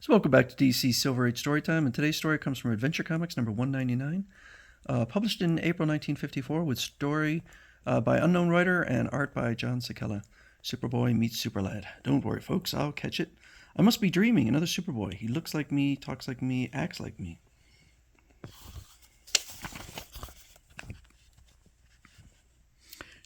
So welcome back to DC Silver Age Storytime, and today's story comes from Adventure Comics number 199, published in April 1954 with story by unknown writer and art by John Sikela. Superboy meets Superlad. Don't worry, folks, I'll catch it. I must be dreaming. Another Superboy. He looks like me, talks like me, acts like me.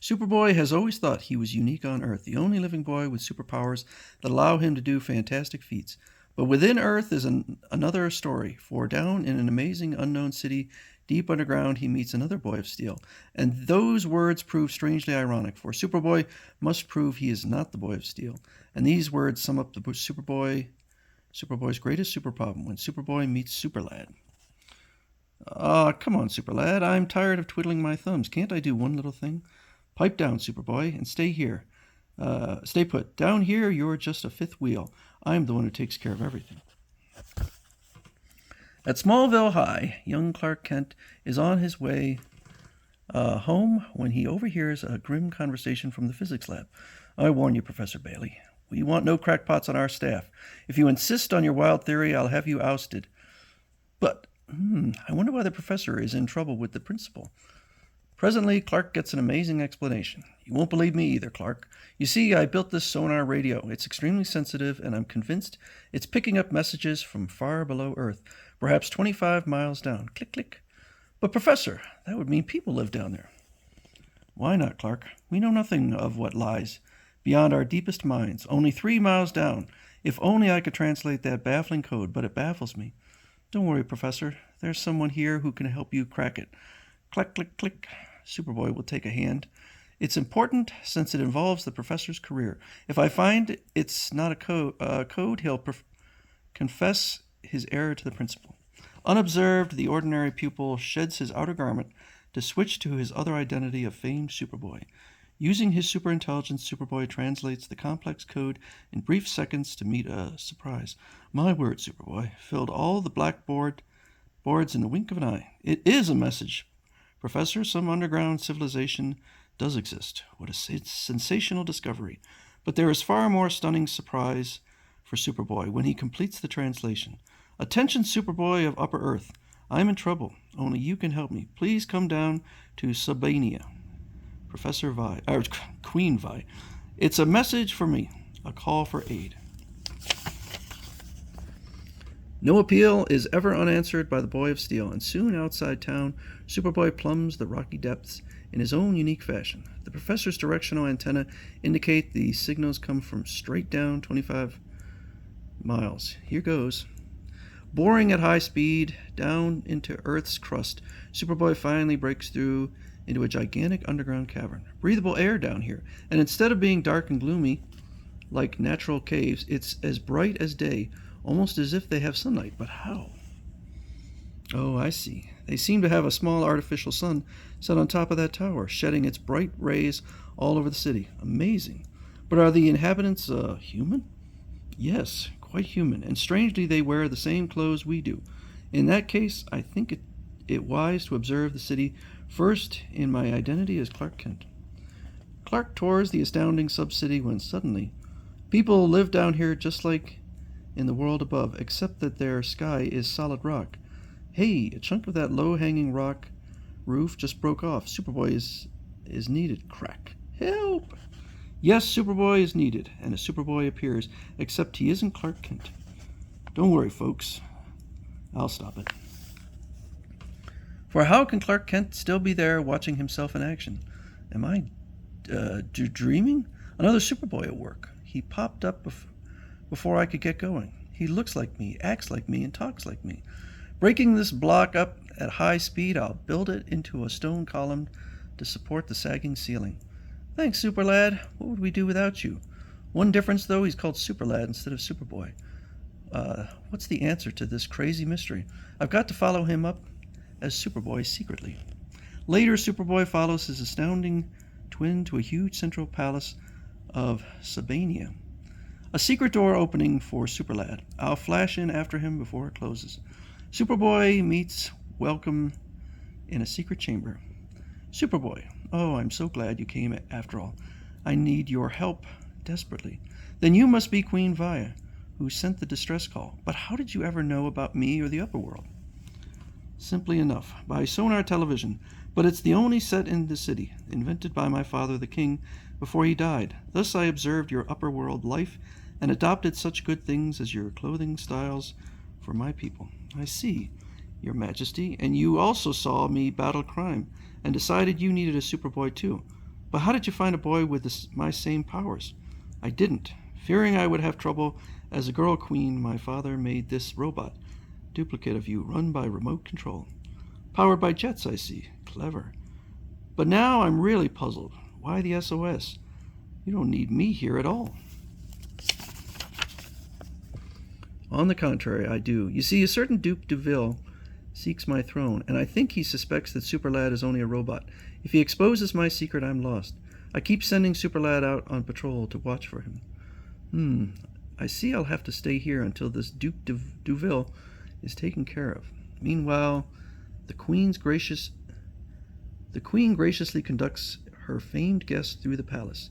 Superboy has always thought he was unique on Earth, the only living boy with superpowers that allow him to do fantastic feats. But within Earth is another story, for down in an amazing unknown city, deep underground, he meets another boy of steel. And those words prove strangely ironic, for Superboy must prove he is not the boy of steel. And these words sum up the Superboy's greatest super problem, when Superboy meets Superlad. Come on, Superlad, I'm tired of twiddling my thumbs. Can't I do one little thing? Pipe down, Superboy, and stay here. Stay put. Down here, you're just a fifth wheel. I'm the one who takes care of everything. At Smallville High, young Clark Kent is on his way home when he overhears a grim conversation from the physics lab. I warn you, Professor Bailey, we want no crackpots on our staff. If you insist on your wild theory, I'll have you ousted. But, I wonder why the professor is in trouble with the principal. Presently, Clark gets an amazing explanation. You won't believe me either, Clark. You see, I built this sonar radio. It's extremely sensitive, and I'm convinced it's picking up messages from far below Earth, perhaps 25 miles down. Click, click. But, Professor, that would mean people live down there. Why not, Clark? We know nothing of what lies beyond our deepest minds, only 3 miles down. If only I could translate that baffling code, but it baffles me. Don't worry, Professor. There's someone here who can help you crack it. Click, click, click. Superboy will take a hand. It's important since it involves the professor's career. If I find it's not a code, he'll confess his error to the principal. Unobserved, the ordinary pupil sheds his outer garment to switch to his other identity of famed Superboy. Using his superintelligence, Superboy translates the complex code in brief seconds to meet a surprise. My word, Superboy, filled all the blackboards in the wink of an eye. It is a message. Professor, some underground civilization does exist. What a sensational discovery. But there is far more stunning surprise for Superboy when he completes the translation. Attention, Superboy of Upper Earth. I'm in trouble. Only you can help me. Please come down to Sabania. Queen Vi. It's a message for me. A call for aid. No appeal is ever unanswered by the Boy of Steel, and soon outside town, Superboy plumbs the rocky depths in his own unique fashion. The professor's directional antenna indicate the signals come from straight down 25 miles. Here goes. Boring at high speed down into Earth's crust, Superboy finally breaks through into a gigantic underground cavern. Breathable air down here, and instead of being dark and gloomy like natural caves, it's as bright as day, almost as if they have sunlight. But how? Oh, I see. They seem to have a small artificial sun set on top of that tower, shedding its bright rays all over the city. Amazing. But are the inhabitants human? Yes, quite human, and strangely they wear the same clothes we do. In that case, I think it wise to observe the city first in my identity as Clark Kent. Clark tours the astounding sub-city when suddenly, people live down here just like in the world above, except that their sky is solid rock. Hey, a chunk of that low-hanging rock roof just broke off. Superboy is needed. Crack. Help! Yes, Superboy is needed, and a Superboy appears, except he isn't Clark Kent. Don't worry, folks. I'll stop it. For how can Clark Kent still be there watching himself in action? Am I dreaming? Another Superboy at work. He popped up before I could get going. He looks like me, acts like me, and talks like me. Breaking this block up at high speed, I'll build it into a stone column to support the sagging ceiling. Thanks, Superlad. What would we do without you? One difference, though, he's called Superlad instead of Superboy. What's the answer to this crazy mystery? I've got to follow him up as Superboy secretly. Later, Superboy follows his astounding twin to a huge central palace of Sabania. A secret door opening for Superlad. I'll flash in after him before it closes. Superboy meets welcome in a secret chamber. Superboy, oh, I'm so glad you came after all. I need your help desperately. Then you must be Queen Vi. who sent the distress call. But how did you ever know about me or the upper world? Simply enough, by sonar television, but it's the only set in the city, invented by my father the king before he died. Thus I observed your upper world life and adopted such good things as your clothing styles for my people. I see, your majesty, and you also saw me battle crime and decided you needed a Superboy too. But how did you find a boy with my same powers? I didn't. Fearing I would have trouble as a girl queen, my father made this robot, duplicate of you, run by remote control. Powered by jets, I see. Clever. But now I'm really puzzled. Why the SOS? You don't need me here at all. On the contrary, I do. You see, a certain Duke Duville seeks my throne, and I think he suspects that Superlad is only a robot. If he exposes my secret, I'm lost. I keep sending Superlad out on patrol to watch for him. I see I'll have to stay here until this Duke Duville is taken care of. Meanwhile, the Queen graciously conducts her famed guest through the palace.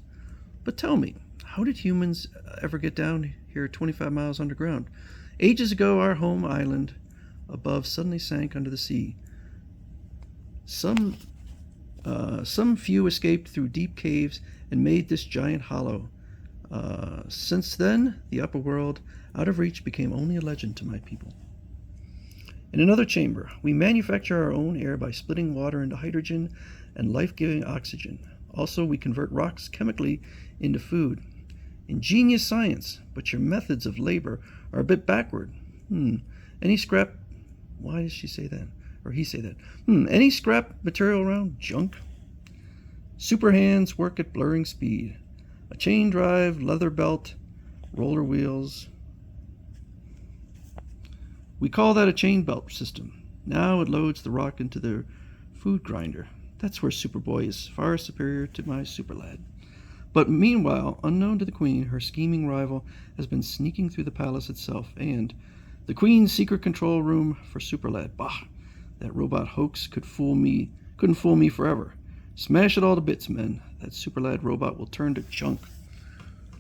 But tell me, how did humans ever get down here 25 miles underground? Ages ago, our home island above suddenly sank under the sea. Some few escaped through deep caves and made this giant hollow. Since then, the upper world, out of reach, became only a legend to my people. In another chamber, we manufacture our own air by splitting water into hydrogen and life-giving oxygen. Also, we convert rocks chemically into food. Ingenious science, but your methods of labor are a bit backward. Any scrap... Why does she say that? Or he say that? Any scrap material around? Junk? Super hands work at blurring speed. A chain drive, leather belt, roller wheels. We call that a chain belt system. Now it loads the rock into the food grinder. That's where Superboy is far superior to my Superlad. But meanwhile, unknown to the Queen, her scheming rival has been sneaking through the palace itself, and the Queen's secret control room for Superlad. Bah! That robot hoax couldn't fool me forever. Smash it all to bits, men. That Superlad robot will turn to junk.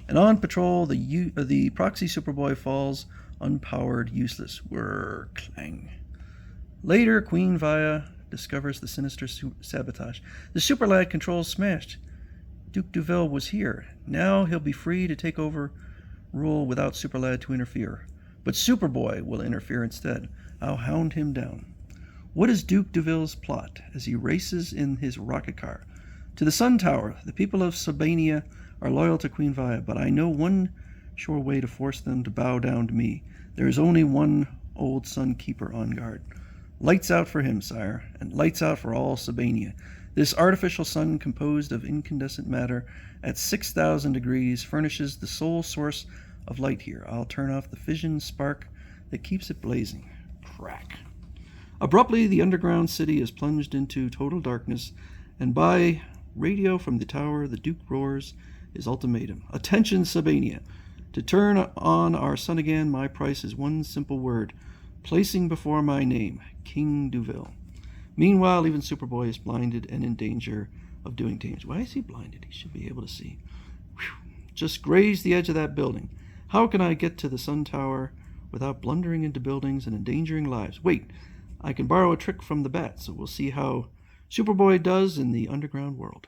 And on patrol, the proxy Superboy falls unpowered, useless. Whir, clang. Later, Queen Via discovers the sinister sabotage. The Superlad controls smashed. Duke Duville was here. Now he'll be free to take over rule without Superlad to interfere. But Superboy will interfere instead. I'll hound him down. What is Duke Duville's plot as he races in his rocket car? To the Sun Tower, the people of Sabania are loyal to Queen Via, but I know one sure way to force them to bow down to me. There is only one old Sun Keeper on guard. Lights out for him, sire, and lights out for all Sabania. This artificial sun composed of incandescent matter at 6,000 degrees furnishes the sole source of light here. I'll turn off the fission spark that keeps it blazing. Crack. Abruptly, the underground city is plunged into total darkness, and by radio from the tower, the Duke roars his ultimatum. Attention, Sabania. To turn on our sun again, my price is one simple word, placing before my name, King Duville. Meanwhile, even Superboy is blinded and in danger of doing damage. Why is he blinded? He should be able to see. Whew. Just graze the edge of that building. How can I get to the Sun Tower without blundering into buildings and endangering lives? Wait, I can borrow a trick from the bat, so we'll see how Superboy does in the underground world.